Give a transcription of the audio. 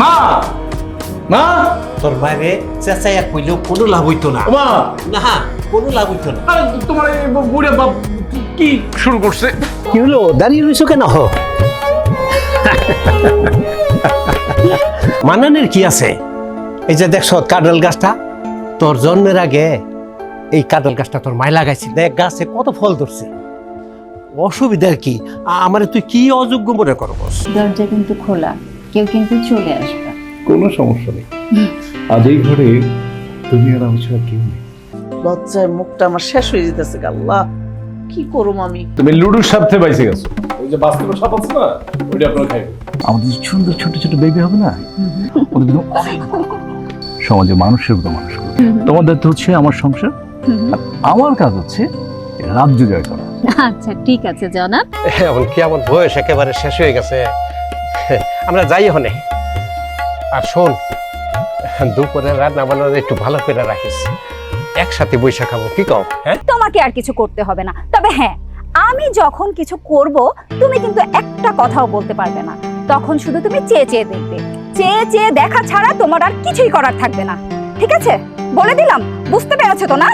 মা মা তোর বাইরে চেঁচাইয়া কইলেও কোনো লাভ হইতো না। মা না কোনো লাভ হইতো না। আরে তোমার এই বুড়ে বাপ কি শুরু করছে? কি হলো, দাঁড়িয়ে রইছো কেন? মানানের কি আছে? এই যে দেখছ কাঁঠাল গাছটা, তোর জন্মের আগে এই কাঁঠাল গাছটা তোর মায় লাগাইছিল। দেখ গাছে কত ফল ধরছে। অসুবিধার কি? আমারে তুই কি অযোগ্য মনে করবস? দরজা কিন্তু খোলা, কেউ কিন্তু চলে আসবে। কোনো সমস্যা নেই, আজ এই ঘরে তুমি আর আমি ছাড়া কেউ নেই। লজ্জায় মুখটা আমার শেষ হয়ে যেতেছে। আল্লাহ, কি করুম আমি? তুমি লুডুর সাথে বাইসে গেছো। ওই যে বাস্তবের সাপ আছে না, ওইটা আপনারা খাইবে। আমাদের সুন্দর ছোট ছোট বেবি হবে না, ওদের জন্য অনেক সমাজে মানুষের মতো মানুষ করবে। তোমাদের তো হচ্ছে আমার সংসার, আর আমার কাজ হচ্ছে রাজ্য জয় করা। আচ্ছা ঠিক আছে জনাব। এখন কি আমার বয়স একেবারে শেষ হয়ে গেছে, আমরা যাই হনে। আর শোন, দুপুরে রান্না বান্না একটু ভালো করে রাখিস, একসাথে বৈশা খাবো, কি কও? হ্যাঁ, তোমাকে আর কিছু করতে হবে না। তবে হ্যাঁ, আমি যখন কিছু করব তুমি কিন্তু একটা কথাও বলতে পারবে না। তখন শুধু তুমি চেয়ে চেয়ে দেখবে। চেয়ে চেয়ে দেখা ছাড়া তোমার আর কিছুই করার থাকবে না। ঠিক আছে, বলে দিলাম। বুঝতে পেরেছো তো না?